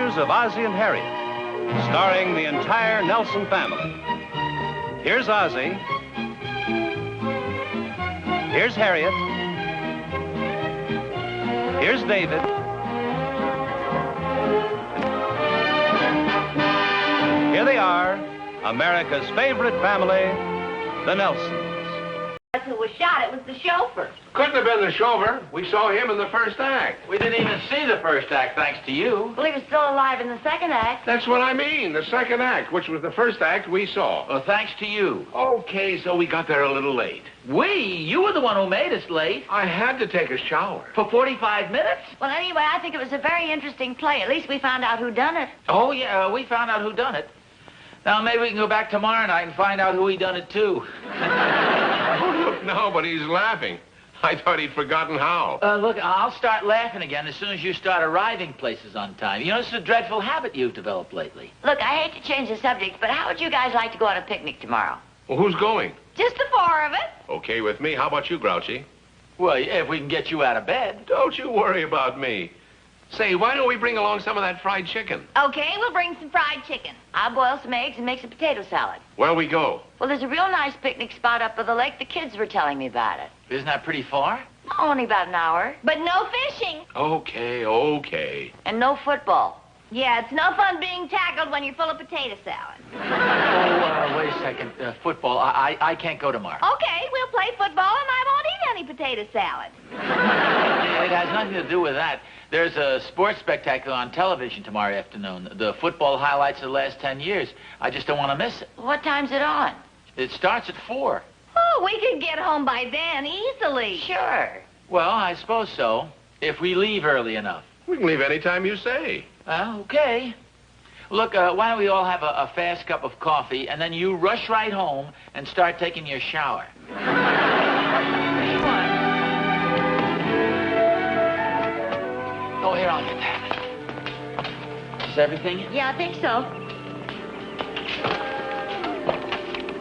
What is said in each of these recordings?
adventures of Ozzie and Harriet, starring the entire Nelson family. Here's Ozzie. Here's Harriet. Here's David. Here they are, America's favorite family, the Nelsons. Who was shot? It was the chauffeur. Couldn't have been the chauffeur. We saw him in the first act. We didn't even see the first act, thanks to you. Well, he was still alive in the second act. That's what I mean, the second act, which was the first act we saw. Well, thanks to you. Okay, so we got there a little late. You were the one who made us late. I had to take a shower. For 45 minutes? Well, anyway, I think it was a very interesting play. At least we found out who done it. Oh, yeah, we found out who done it. Now, maybe we can go back tomorrow night and find out who he done it to. Oh, look now, but he's laughing. I thought he'd forgotten how. Look, I'll start laughing again as soon as you start arriving places on time. You know, this is a dreadful habit you've developed lately. Look, I hate to change the subject, but how would you guys like to go on a picnic tomorrow? Well, who's going? Just the four of us. Okay with me. How about you, Grouchy? Well, yeah, if we can get you out of bed. Don't you worry about me. Say, why don't we bring along some of that fried chicken? Okay, we'll bring some fried chicken. I'll boil some eggs and make some potato salad. Where'll we go? Well, there's a real nice picnic spot up by the lake. The kids were telling me about it. Isn't that pretty far? Only about an hour. But no fishing. Okay. And no football. Yeah, it's no fun being tackled when you're full of potato salad. Oh, wait a second. Football. I can't go tomorrow. Okay, we'll play football and I won't eat any potato salad. It has nothing to do with that. There's a sports spectacular on television tomorrow afternoon. The football highlights of the last 10 years. I just don't want to miss it. What time's it on? It starts at 4. Oh, we could get home by then easily. Sure. Well, I suppose so, if we leave early enough. We can leave any time you say. Okay. Look, why don't we all have a fast cup of coffee, and then you rush right home and start taking your shower. Oh, here, I'll get that. Is everything? Yeah, I think so.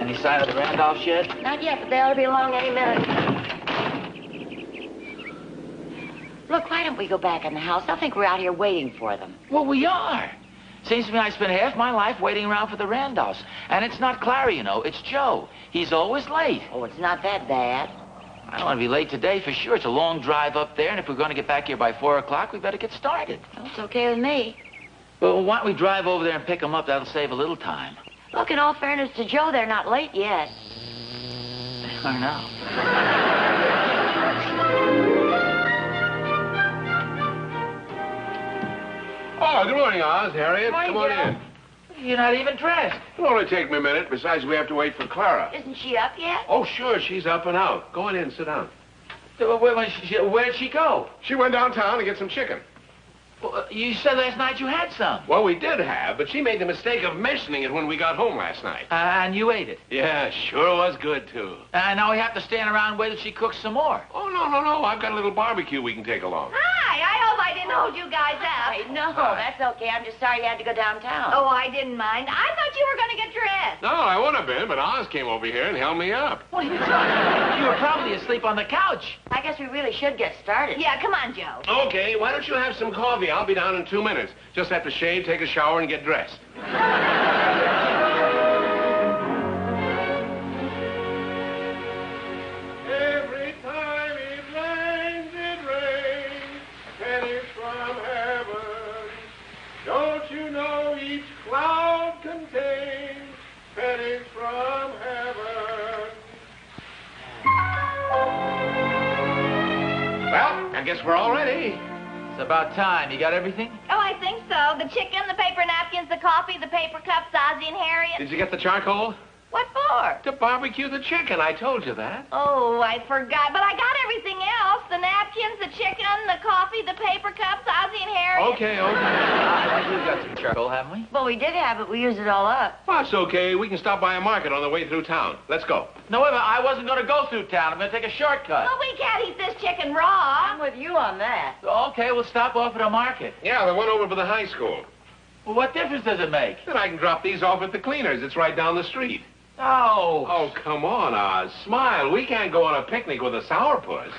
Any sign of the Randolphs yet? Not yet, but they ought to be along any minute. Look, why don't we go back in the house? They'll think we're out here waiting for them. Well, we are. Seems to me I spent half my life waiting around for the Randolphs. And it's not Clara, you know. It's Joe. He's always late. Oh, it's not that bad. I don't want to be late today for sure. It's a long drive up there, and if we're going to get back here by 4 o'clock, we better get started. Well, it's okay with me. Well, why don't we drive over there and pick them up? That'll save a little time. Look, in all fairness to Joe, they're not late yet. I know. Oh, good morning, Oz, Harriet. Morning, Come on Joe. in. You're not even dressed. It'll only take me a minute. Besides, we have to wait for Clara. Isn't she up yet? Oh, sure, she's up and out. Go on in, sit down. Where'd she go? She went downtown to get some chicken. Well, you said last night you had some. Well, we did have, but she made the mistake of mentioning it when we got home last night. And you ate it. Yeah, sure was good, too. And now we have to stand around and wait till she cooks some more. Oh, no. I've got a little barbecue we can take along. Hi, I hope I didn't hold you guys up. Hey, no, that's okay. I'm just sorry you had to go downtown. Oh, I didn't mind. I thought you were going to get dressed. No, I would have been, but Oz came over here and held me up. What are you talking about? You were probably asleep on the couch. I guess we really should get started. Yeah, come on, Joe. Okay, why don't you have some coffee? I'll be down in 2 minutes. Just have to shave, take a shower, and get dressed. Every time it rains, pennies from heaven. Don't you know each cloud contains pennies from heaven? Well, I guess we're all ready. It's about time. You got everything? Oh, I think so. The chicken, the paper napkins, the coffee, the paper cups, Ozzie and Harriet. Did you get the charcoal? What for? To barbecue the chicken. I told you that. Oh, I forgot. But I got everything else. The napkins, the chicken, the coffee, the paper cups, Ozzie and Harriet. Okay. I think we've got some charcoal, haven't we? Well, we did have it. We used it all up. Well, that's okay. We can stop by a market on the way through town. Let's go. No, wait a minute. I wasn't going to go through town. I'm going to take a shortcut. Well, we can't eat this chicken raw. I'm with you on that. Okay, we'll stop off at a market. Yeah, the one over by the high school. Well, what difference does it make? Then I can drop these off at the cleaners. It's right down the street. Oh. Oh, come on, Oz. Smile. We can't go on a picnic with a sourpuss.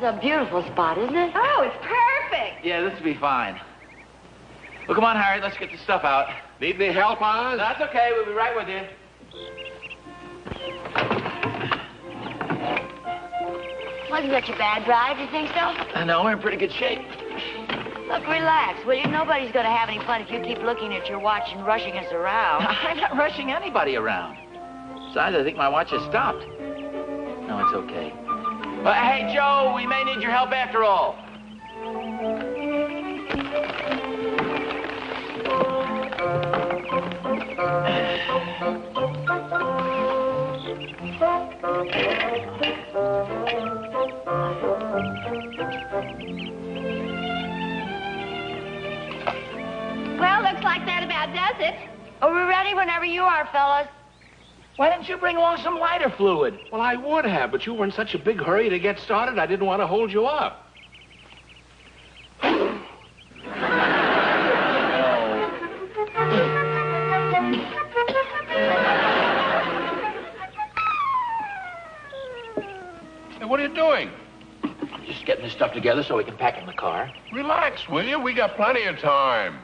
a beautiful spot, isn't it? Oh, it's perfect. Yeah, this will be fine. Well, come on, Harriet. Let's get the stuff out. Need any help, Oz? That's okay. We'll be right with you. Wasn't such a bad drive, you think so? No, we're in pretty good shape. Look, relax, will you? Nobody's going to have any fun if you keep looking at your watch and rushing us around. I'm not rushing anybody around. Besides, I think my watch has stopped. No, it's okay. Hey, Joe, we may need your help after all. Well, looks like that about does it. Are we ready whenever you are, fellas? Why didn't you bring along some lighter fluid? Well, I would have, but you were in such a big hurry to get started, I didn't want to hold you up. Hey, what are you doing? Just getting this stuff together so we can pack it in the car. Relax, will you? We got plenty of time.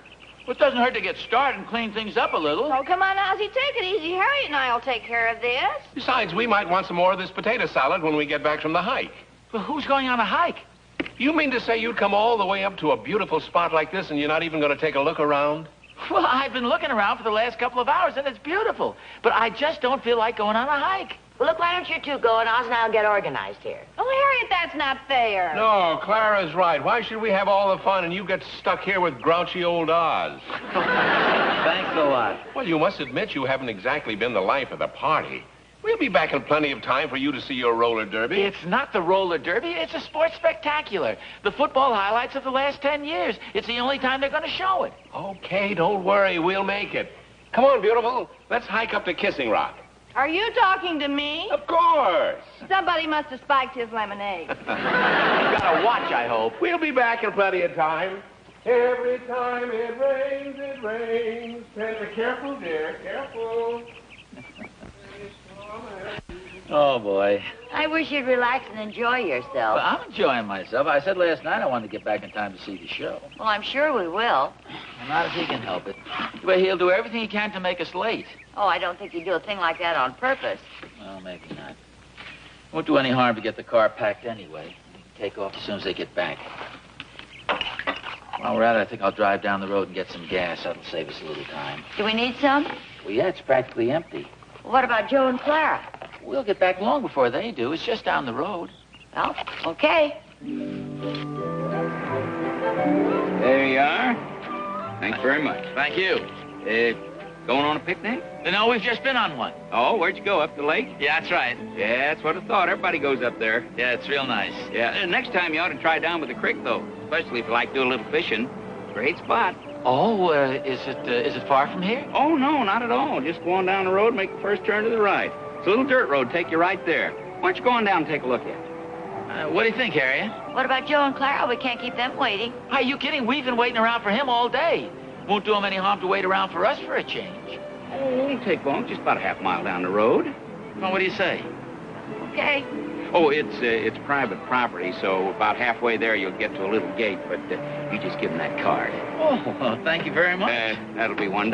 Well, it doesn't hurt to get started and clean things up a little. Oh, come on, Ozzie, take it easy. Harriet and I will take care of this. Besides, we might want some more of this potato salad when we get back from the hike. Well, who's going on a hike? You mean to say you'd come all the way up to a beautiful spot like this and you're not even going to take a look around? Well, I've been looking around for the last couple of hours, and it's beautiful. But I just don't feel like going on a hike. Well, look, why don't you two go and Oz and I'll get organized here? Oh, Harriet, that's not fair. No, Clara's right. Why should we have all the fun and you get stuck here with grouchy old Oz? Thanks a lot. Well, you must admit you haven't exactly been the life of the party. We'll be back in plenty of time for you to see your roller derby. It's not the roller derby. It's a sports spectacular. The football highlights of the last 10 years. It's the only time they're going to show it. Okay, don't worry. We'll make it. Come on, beautiful. Let's hike up to Kissing Rock. Are you talking to me? Of course. Somebody must have spiked his lemonade. You got a watch, I hope. We'll be back in plenty of time. Every time it rains, it rains. Be careful, dear. Careful. Oh, boy. I wish you'd relax and enjoy yourself. Well, I'm enjoying myself. I said last night I wanted to get back in time to see the show. Well, I'm sure we will. Not if he can help it. But he'll do everything he can to make us late. Oh, I don't think he'd do a thing like that on purpose. Well, maybe not. Won't do any harm to get the car packed anyway. We can take off as soon as they get back. While we're at it, I think I'll drive down the road and get some gas. That'll save us a little time. Do we need some? Well, yeah, it's practically empty. Well, what about Joe and Clara? We'll get back long before they do. It's just down the road. Well, okay. There you are. Thanks very much. Thank you. Going on a picnic? No, we've just been on one. Oh, where'd you go? Up the lake? Yeah, that's right. Yeah, that's what I thought. Everybody goes up there. Yeah, it's real nice. Yeah, next time you ought to try down by the creek, though. Especially if you like to do a little fishing. Great spot. Oh, is it far from here? Oh, no, not at all. Just go on down the road, make the first turn to the right. It's a little dirt road, take you right there. Why don't you go on down and take a look at it? What do you think, Harriet? What about Joe and Clara? We can't keep them waiting. Are you kidding? We've been waiting around for him all day. Won't do him any harm to wait around for us for a change. Oh, it won't take long. Just about a half mile down the road. Well, what do you say? Okay. Oh, it's private property, so about halfway there you'll get to a little gate, but you just give him that card. Oh, well, thank you very much. That'll be $1.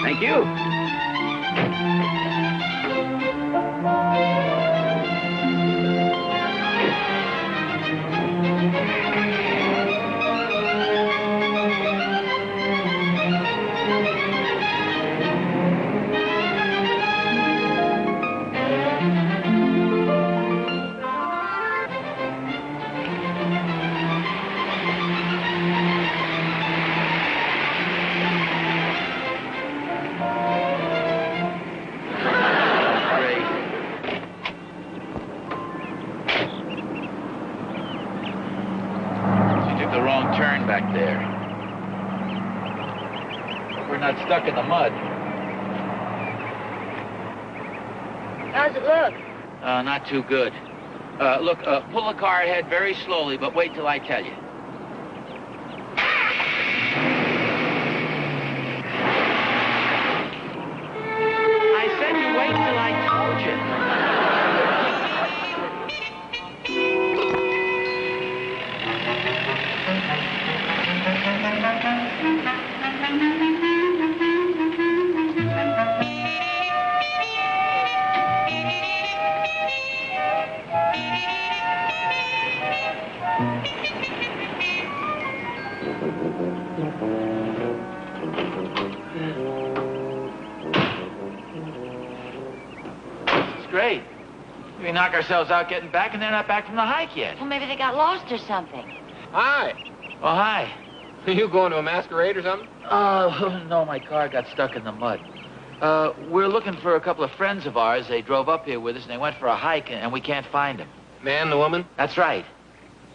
Thank you. Back there. We're not stuck in the mud. How's it look? Not too good. Look, pull the car ahead very slowly, but wait till I tell you. I said you wait till I told you. This is great. We knock ourselves out getting back, and they're not back from the hike yet. Well, maybe they got lost or something. Hi. Oh, hi. Are you going to a masquerade or something? No, my car got stuck in the mud. We're looking for a couple of friends of ours. They drove up here with us, and they went for a hike, and we can't find them. Man, the woman? That's right.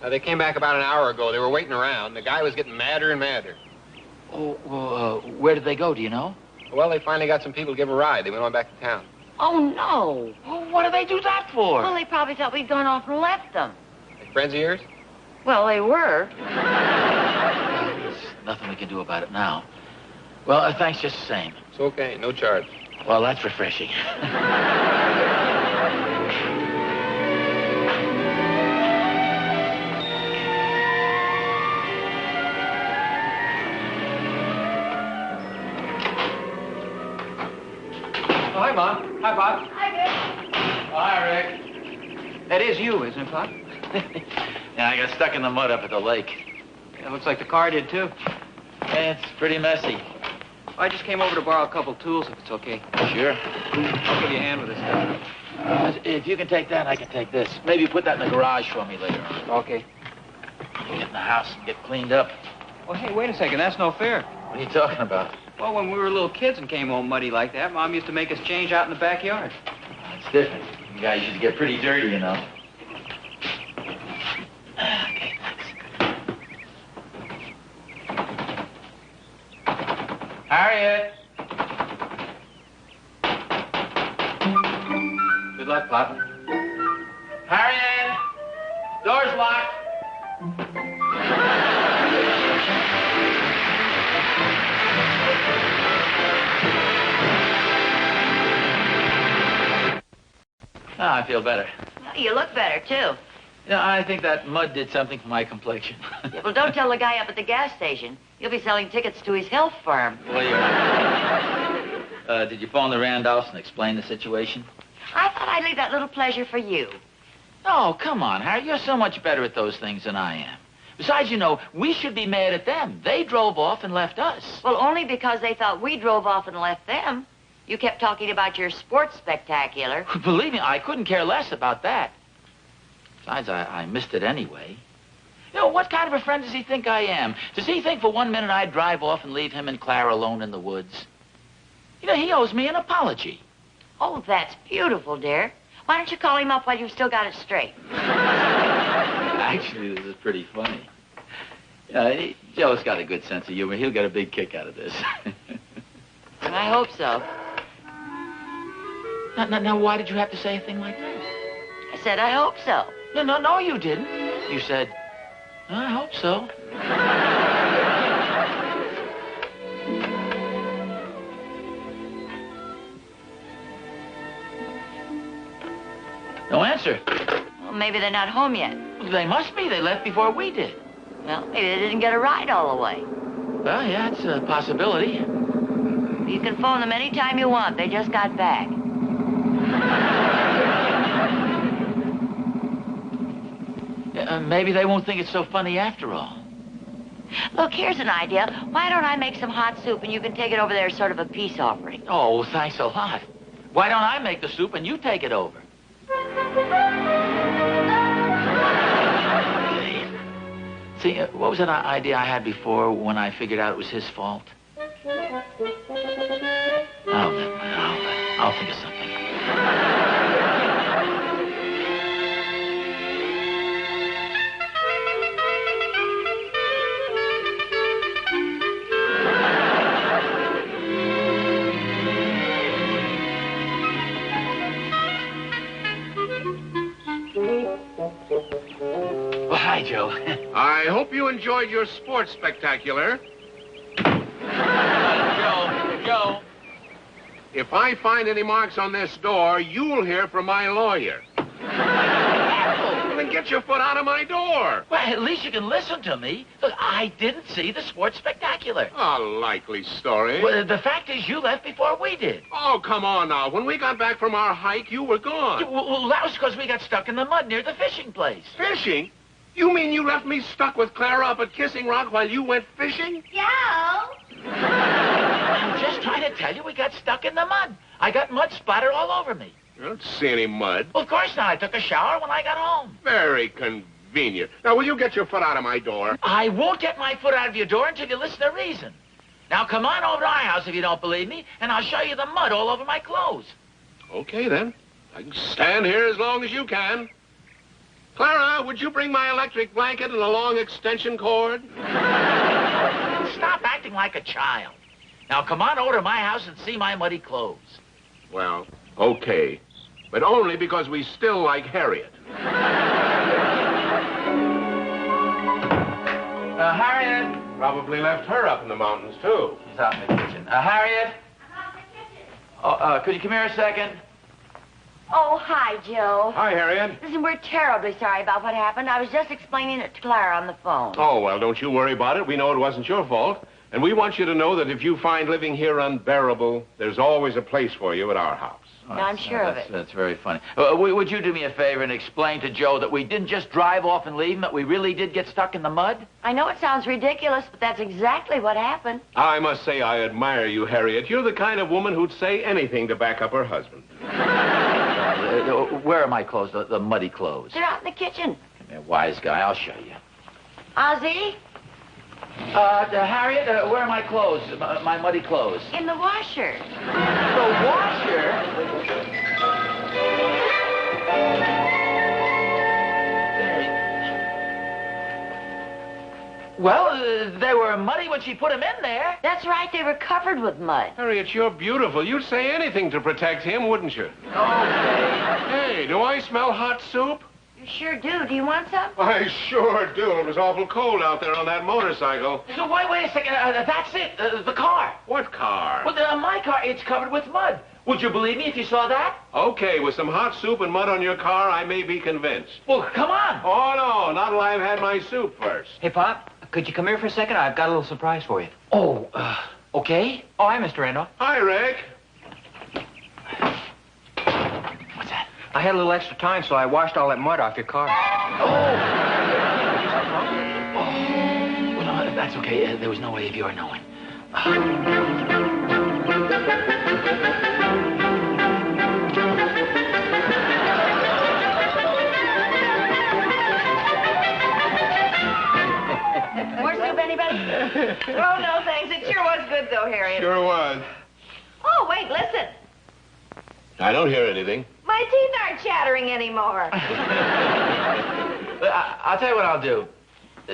They came back about an hour ago. They were waiting around. The guy was getting madder and madder. Oh, well, where did they go, do you know? Well, they finally got some people to give a ride. They went on back to town. Oh, no. Well, what did they do that for? Well, they probably thought we'd gone off and left them. Like friends of yours? Well, they were. There's nothing we can do about it now. Well, thanks just the same. It's okay. No charge. Well, that's refreshing. Oh, hi, Mom. Hi, Pop. Hi, Rick. Oh, hi, Rick. That is you, isn't it, Pop? Yeah, I got stuck in the mud up at the lake. It looks like the car did, too. Yeah, it's pretty messy. I just came over to borrow a couple tools, if it's okay. Sure. I'll give you a hand with this stuff. If you can take that, I can take this. Maybe put that in the garage for me later on. Okay. Get in the house and get cleaned up. Well, hey, wait a second. That's no fair. What are you talking about? Well, when we were little kids and came home muddy like that, Mom used to make us change out in the backyard. It's different. You guys used to get pretty dirty, you know. Okay, thanks. Harriet! Good luck, Pop. Harriet! Door's locked. Ah, I feel better. Well, you look better, too. Yeah, I think that mud did something for my complexion. Yeah, well, don't tell the guy up at the gas station. You'll be selling tickets to his health firm. Well, did you phone the Randolphs and explain the situation? I thought I'd leave that little pleasure for you. Oh, come on, Harry. You're so much better at those things than I am. Besides, you know, we should be mad at them. They drove off and left us. Well, only because they thought we drove off and left them. You kept talking about your sports spectacular. Believe me, I couldn't care less about that. Besides, I missed it anyway. You know, what kind of a friend does he think I am? Does he think for 1 minute I'd drive off and leave him and Clara alone in the woods? You know, he owes me an apology. Oh, that's beautiful, dear. Why don't you call him up while you've still got it straight? Actually, this is pretty funny. Joe's got a good sense of humor. He'll get a big kick out of this. I hope so. Now, why did you have to say a thing like that? I said I hope so. No, you didn't. You said, I hope so. No answer. Well, maybe they're not home yet. They must be. They left before we did. Well, maybe they didn't get a ride all the way. Well, yeah, it's a possibility. You can phone them anytime you want. They just got back. Maybe they won't think it's so funny after all. Look, here's an idea. Why don't I make some hot soup and you can take it over there as sort of a peace offering? Oh, thanks a lot. Why don't I make the soup and you take it over? Okay. See, what was that idea I had before when I figured out it was his fault? I'll think of something. Well, hi, Joe. I hope you enjoyed your sports spectacular. Joe. If I find any marks on this door, you'll hear from my lawyer. Well, then get your foot out of my door. Well, at least you can listen to me. Look, I didn't see the sports spectacular. A likely story. Well, the fact is you left before we did. Oh, come on now. When we got back from our hike, you were gone. Well, that was because we got stuck in the mud near the fishing place. Fishing? You mean you left me stuck with Clara up at Kissing Rock while you went fishing? Yeah. I'm just trying to tell you we got stuck in the mud. I got mud splattered all over me. I don't see any mud. Well, of course not. I took a shower when I got home. Very convenient. Now, will you get your foot out of my door? I won't get my foot out of your door until you listen to reason. Now, come on over to our house if you don't believe me, and I'll show you the mud all over my clothes. Okay, then. I can stand here as long as you can. Clara, would you bring my electric blanket and a long extension cord? Stop acting like a child. Now, come on over to my house and see my muddy clothes. Well, okay. But only because we still like Harriet. Harriet. Probably left her up in the mountains, too. She's out in the kitchen. Harriet. I'm out in the kitchen. Oh, could you come here a second? Oh, hi, Joe. Hi, Harriet. Listen, we're terribly sorry about what happened. I was just explaining it to Clara on the phone. Oh, well, don't you worry about it. We know it wasn't your fault. And we want you to know that if you find living here unbearable, there's always a place for you at our house. Oh, I'm sure of it. That's very funny. Would you do me a favor and explain to Joe that we didn't just drive off and leave him, that we really did get stuck in the mud? I know it sounds ridiculous, but that's exactly what happened. I must say I admire you, Harriet. You're the kind of woman who'd say anything to back up her husband. Where are my clothes, the muddy clothes? They're out in the kitchen. Come here, wise guy, I'll show you. Ozzie? Harriet, where are my clothes, my muddy clothes? In the washer. The washer? Well, they were muddy when she put them in there. That's right, they were covered with mud. Harriet, you're beautiful. You'd say anything to protect him, wouldn't you? Okay. Hey, do I smell hot soup? You sure do. Do you want some? I sure do. It was awful cold out there on that motorcycle. So wait a second. That's it. The car. What car? Well, my car, it's covered with mud. Would you believe me if you saw that? Okay, with some hot soup and mud on your car, I may be convinced. Well, come on. Oh, no, not till I've had my soup first. Hey, Pop, could you come here for a second? I've got a little surprise for you. Oh, okay. Oh, hi, Mr. Randolph. Hi, Rick. What's that? I had a little extra time, so I washed all that mud off your car. Oh, well, no, that's okay. There was no way of your knowing. More soup, anybody? Oh, no, thanks. It sure was good, though, Harriet. Sure was. Oh, wait, listen. I don't hear anything. My teeth aren't chattering anymore. I'll tell you what I'll do.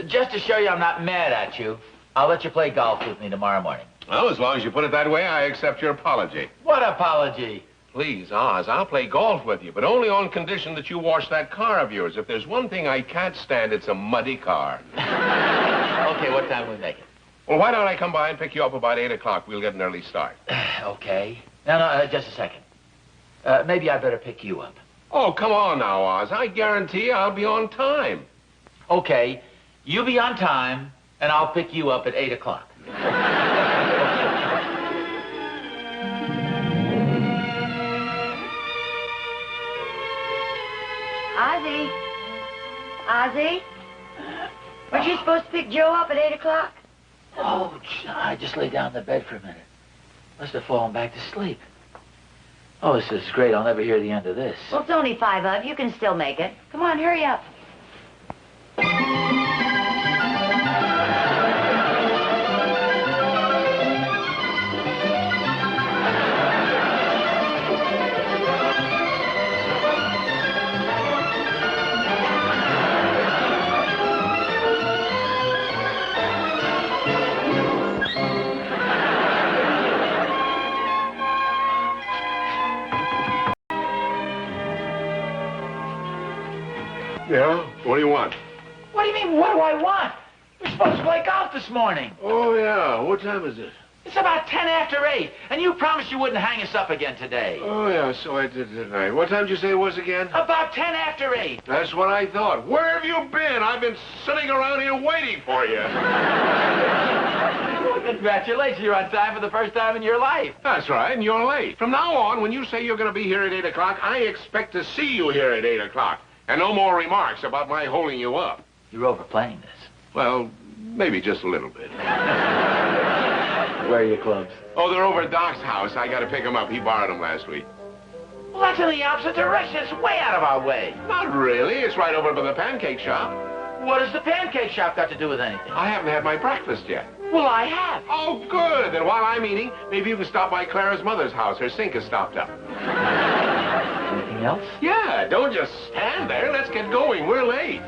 Just to show you I'm not mad at you, I'll let you play golf with me tomorrow morning. Well, as long as you put it that way, I accept your apology. What apology? Please, Oz, I'll play golf with you, but only on condition that you wash that car of yours. If there's one thing I can't stand, it's a muddy car. Okay, what time will we make it? Well, why don't I come by and pick you up about 8 o'clock? We'll get an early start. Okay. No, just a second. Maybe I better pick you up. Oh, come on now, Oz. I guarantee I'll be on time. Okay, you be on time, and I'll pick you up at 8 o'clock. Ozzie? Ozzie? Weren't you supposed to pick Joe up at 8 o'clock? Oh, I just lay down in the bed for a minute. Must have fallen back to sleep. Oh, this is great. I'll never hear the end of this. Well, it's only 5 of. You can still make it. Come on, hurry up. Yeah? What do you want? What do you mean, what do I want? We're supposed to play golf this morning. Oh, yeah. What time is it? It's about 10 after 8, and you promised you wouldn't hang us up again today. Oh, yeah, so I did tonight. What time did you say it was again? About 10 after 8. That's what I thought. Where have you been? I've been sitting around here waiting for you. Well, congratulations, you're on time for the first time in your life. That's right, and you're late. From now on, when you say you're going to be here at 8 o'clock, I expect to see you here at 8 o'clock. And no more remarks about my holding you up. You're overplaying this. Well, maybe just a little bit. Where are your clubs? Oh, they're over at Doc's house. I got to pick them up. He borrowed them last week. Well, that's in the opposite direction. It's way out of our way. Not really. It's right over by the pancake shop. What has the pancake shop got to do with anything? I haven't had my breakfast yet. Well, I have. Oh, good. Then while I'm eating, maybe you can stop by Clara's mother's house. Her sink is stopped up. Anything else? Yeah, don't just stand there. Let's get going. We're late.